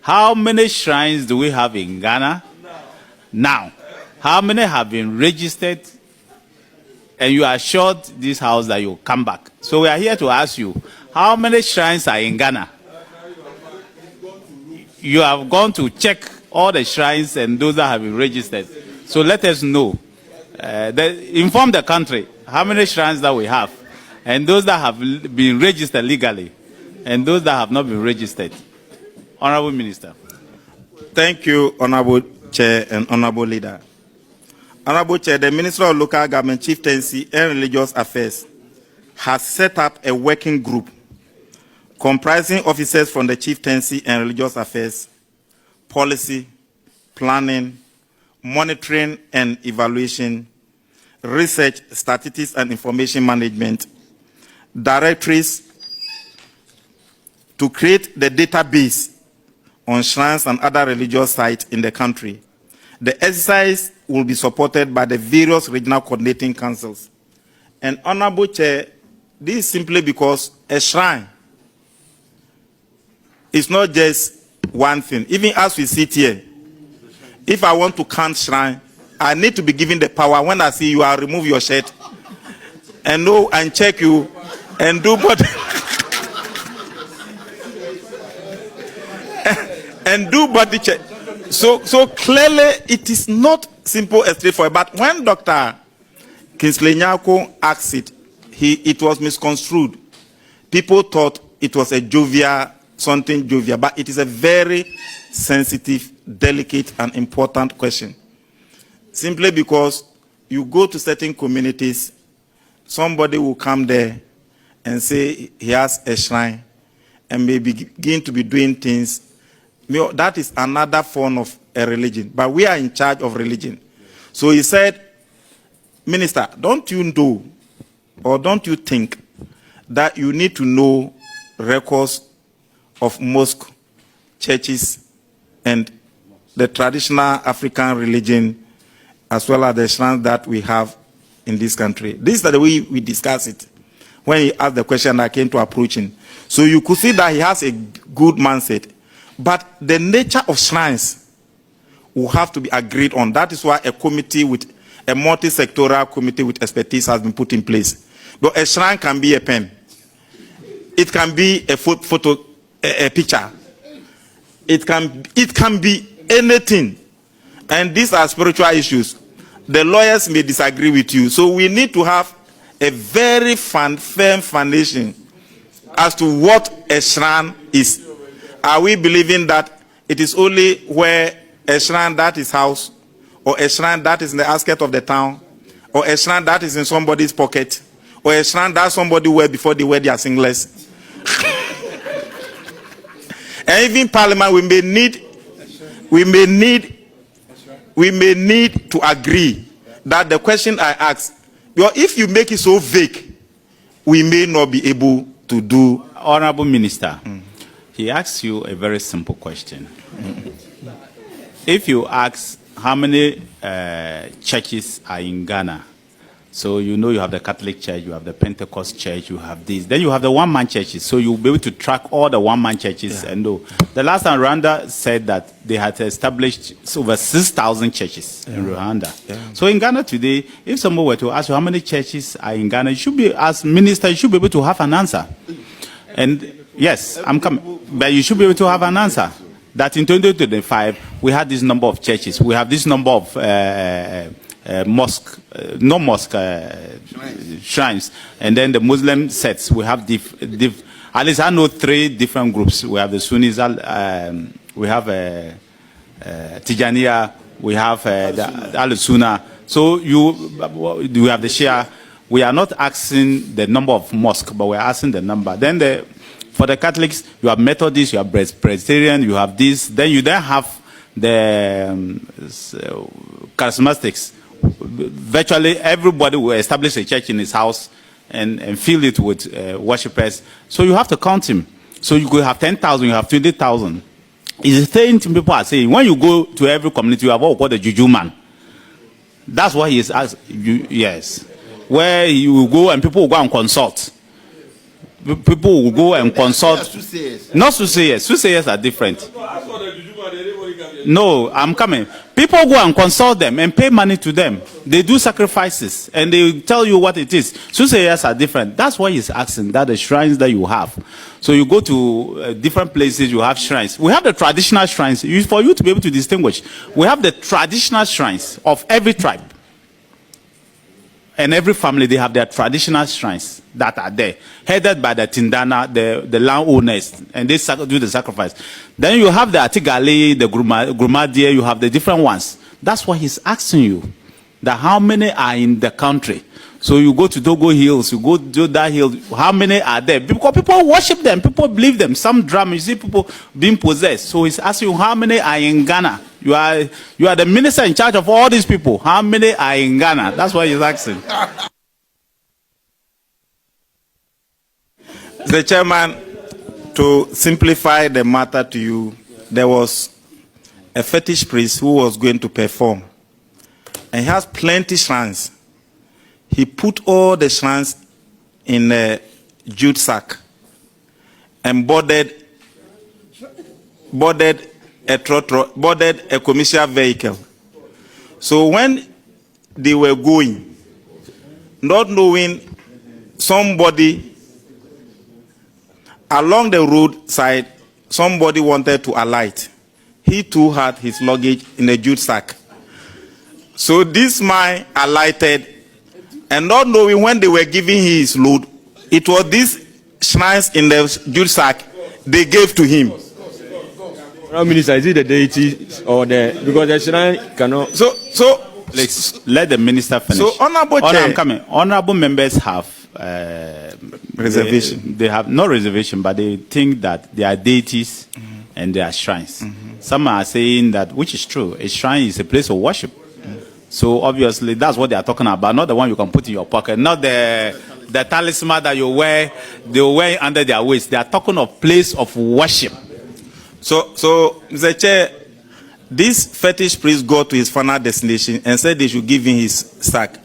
How many shrines do we have in Ghana? Now, how many have been registered? And you assured this house that you'll come back. So we are here to ask you, how many shrines are in Ghana? You have gone to check all the shrines and those that have been registered. So let us know. Inform the country how many shrines that we have, and those that have been registered legally, and those that have not been registered. Honorable Minister. Thank you, Honorable Chair and Honorable Leader. Honorable Chair, the Minister of Local Government, Chieftaincy and Religious Affairs has set up a working group comprising officers from the Chieftaincy and Religious Affairs, policy, planning, monitoring and evaluation, research, statistics and information management, directories to create the database on shrines and other religious sites in the country. The exercise will be supported by the various regional coordinating councils. And Honorable Chair, this is simply because a shrine is not just one thing. Even as we sit here, if I want to count shrine, I need to be given the power. When I see you, I'll remove your shirt and know and check you and do body and do body check. So clearly it is not simple and straightforward. But when Dr. Kingsley Nyarko asked it, it was misconstrued. People thought it was a jovial, something jovial, but it is a very sensitive, delicate, and important question. Simply because you go to certain communities, somebody will come there and say he has a shrine and may begin to be doing things. That is another form of a religion, but we are in charge of religion. So he said, Minister, don't you know or don't you think that you need to know records of mosque, churches, and the traditional African religion, as well as the shrines that we have in this country? This is the way we discuss it. When he asked the question, I came to approach him. So you could see that he has a good mindset. But the nature of shrines will have to be agreed on. That is why a committee with a multi-sectoral committee with expertise has been put in place. But a shrine can be a pen. It can be a photo, a picture. It can be anything. And these are spiritual issues. The lawyers may disagree with you. So we need to have a very firm foundation as to what a shrine is. Are we believing that it is only where a shrine that is house, or a shrine that is in the outskirts of the town, or a shrine that is in somebody's pocket, or a shrine that somebody wear before they wear their singlets? And even Parliament, we may need to agree that the question I asked, if you make it so vague, we may not be able to do. Honorable Minister, he asks you a very simple question. If you ask how many churches are in Ghana, so you know you have the Catholic Church, you have the Pentecost Church, you have this. Then you have the one-man churches. So you'll be able to track all the one-man churches and know. The last time Rwanda said that they had established over 6,000 churches in Rwanda. So in Ghana today, if someone were to ask you how many churches are in Ghana, you should be, as minister, you should be able to have an answer. And yes, I'm coming. But you should be able to have an answer. That in 2025, we had this number of churches. We have this number of shrines. And then the Muslim sects, we have at least I know 3 different groups. We have the Sunnis, we have Tijaniya, we have the Al-Sunnah. So we have the Shia. We are not asking the number of mosques, but we're asking the number. Then for the Catholics, you have Methodists, you have Presbyterian, you have this. Then you have the Charismatics. Virtually everybody will establish a church in his house and fill it with worshippers. So you have to count him. So you could have 10,000, you have 20,000. It's the same thing people are saying. When you go to every community, you have what we call the Juju man. That's what he is asking. Yes. Where you will go and people will go and consult. People will go and consult. Not soothsayers. Soothsayers are different. No, I'm coming. People go and consult them and pay money to them. They do sacrifices and they tell you what it is. Soothsayers are different. That's why he's asking that the shrines that you have. So you go to different places, you have shrines. We have the traditional shrines. For you to be able to distinguish, we have the traditional shrines of every tribe. And every family, they have their traditional shrines that are there, headed by the Tindana, the landowners, and they do the sacrifice. Then you have the Atigali, the Grumadier, you have the different ones. That's what he's asking you, that how many are in the country. So you go to Dogo Hills, you go to that hill, how many are there? Because people worship them, people believe them. Some drama, you see people being possessed. So he's asking you, how many are in Ghana? You are the minister in charge of all these people. How many are in Ghana? That's what he's asking. The chairman, to simplify the matter to you, there was a fetish priest who was going to perform. And he has plenty shrines. He put all the shrines in a jute sack and boarded a commercial vehicle. So when they were going, not knowing, somebody along the roadside, somebody wanted to alight. He too had his luggage in a jute sack. So this man alighted, and not knowing when they were giving his load, it was these shrines in the jute sack they gave to him. Prime Minister, is it the deity or because the shrine cannot? So let's let the minister finish. So honorable chair, I'm coming. Honorable members have reservation. They have no reservation, but they think that they are deities and they are shrines. Some are saying that, which is true, a shrine is a place of worship. So obviously that's what they are talking about, not the one you can put in your pocket, not the talisman that you wear, they wear under their waist. They are talking of place of worship. So Mr. Chair, this fetish priest got to his final destination and said they should give him his sack.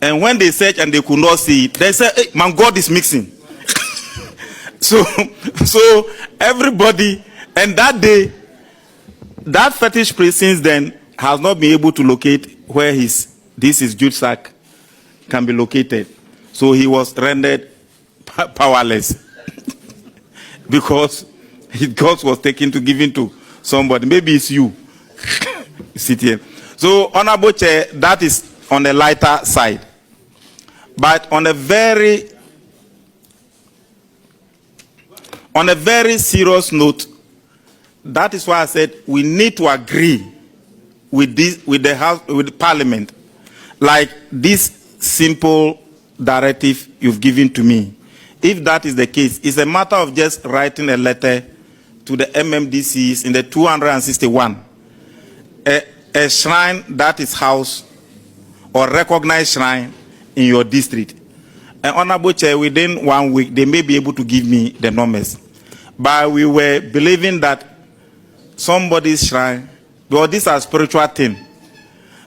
And when they searched and they could not see it, they said, hey, man, God is mixing. so everybody, and that day, that fetish priest since then has not been able to locate where this jute sack can be located. So he was rendered powerless because his God was taken to give it to somebody. Maybe it's you. Sit here. So, Honorable Chair, that is on the lighter side. But on a very serious note, that is why I said we need to agree with the House, with Parliament, like this simple directive you've given to me. If that is the case, it's a matter of just writing a letter to the MMDCs in the 261, a shrine that is housed or recognized shrine in your district. And Honorable Chair, within 1 week, they may be able to give me the numbers. But we were believing that somebody's shrine, because this is a spiritual thing,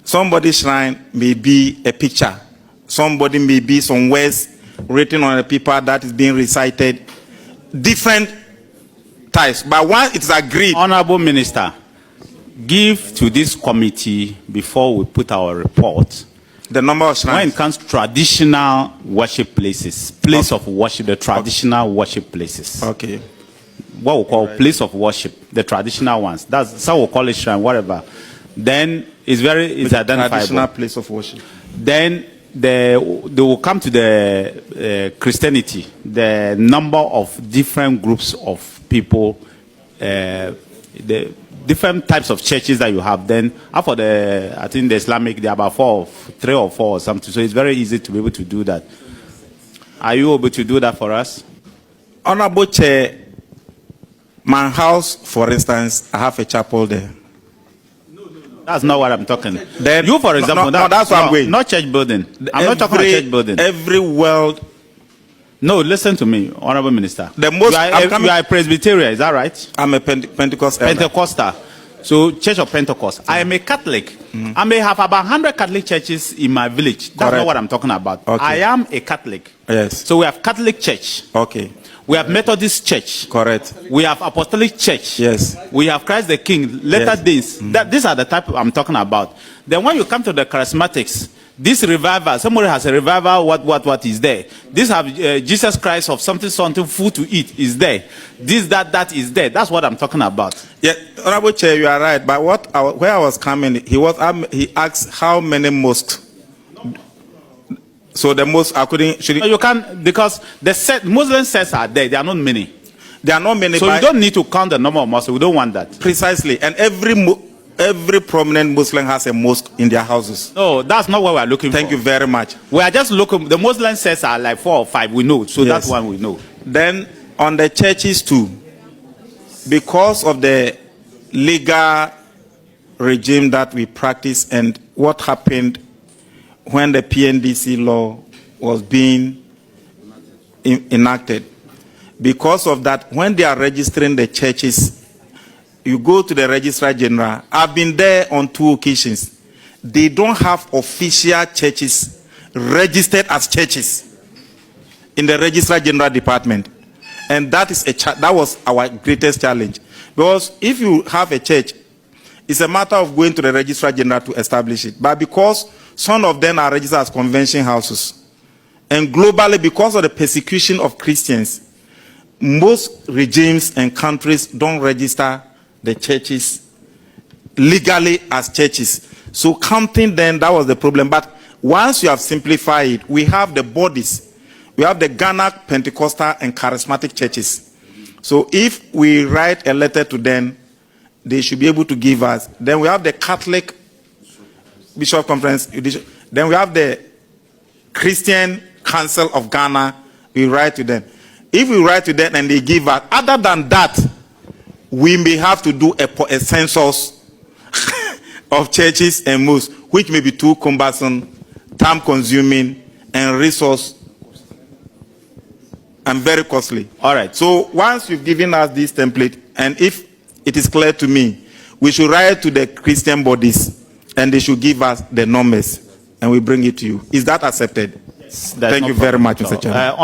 somebody's shrine may be a picture, somebody may be some words written on a paper that is being recited, different types. But once it's agreed, Honorable Minister, give to this committee before we put our report the number of shrines. When it comes to traditional worship places, of worship, the traditional worship places. Okay. What we call place of worship, the traditional ones. That's some will call it shrine, whatever. Then it's identifiable. Traditional place of worship. Then they will come to the Christianity, the number of different groups of people, the different types of churches that you have. Then after I think the Islamic, there are about 3 or 4 or something. So it's very easy to be able to do that. Are you able to do that for us? Honorable Chair, my house, for instance, I have a chapel there. That's not what I'm talking. Then, you, for example, that's what I'm going. Not church building. I'm not talking about church building. Every world. No, listen to me, Honorable Minister. The most, you are a Presbyterian, is that right? I'm a Pentecostal. Pentecostal. So Church of Pentecost. I am a Catholic. I may have about 100 Catholic churches in my village. That's Correct. not what I'm talking about. Okay. I am a Catholic. Yes. So we have Catholic Church. Okay. We have Methodist Church. Correct. We have Apostolic Church. Yes. We have Christ the King. Latter days. These are the type I'm talking about. Then when you come to the charismatics, this revival, somebody has a revival, what is there? This have Jesus Christ of something, food to eat is there. This, that is there. That's what I'm talking about. Yeah, Honorable Chair, you are right. But where I was coming, he asked how many mosques. So the mosques, You can't, because the Muslim sects are there. There are not many. There are not many. So you don't need to count the number of mosques. We don't want that. Precisely. And every prominent Muslim has a mosque in their houses. No, that's not what we're looking for. Thank you very much. We are just looking, the Muslim sects are like 4 or 5, we know. So Yes. that's one we know. Then on the churches too, because of the legal regime that we practice and what happened when the PNDC law was being enacted, because of that, when they are registering the churches, you go to the Registrar General. I've been there on 2 occasions. They don't have official churches registered as churches in the Registrar General Department. And that is that was our greatest challenge. Because if you have a church, it's a matter of going to the Registrar General to establish it. But because some of them are registered as convention houses, and globally because of the persecution of Christians, most regimes and countries don't register the churches legally as churches. So counting them, that was the problem. But once you have simplified it, we have the bodies. We have the Ghana Pentecostal and Charismatic churches. So if we write a letter to them, they should be able to give us. Then we have the Catholic Bishop Conference. Then we have the Christian Council of Ghana. We write to them. If we write to them and they give us, other than that, we may have to do a census of churches and mosques, which may be too cumbersome, time-consuming, and resource, and very costly. All right. So once you've given us this template, and if it is clear to me, we should write to the Christian bodies, and they should give us the numbers, and we bring it to you. Is that accepted? There's Thank no you very problem much, at Mr. all. Chairman.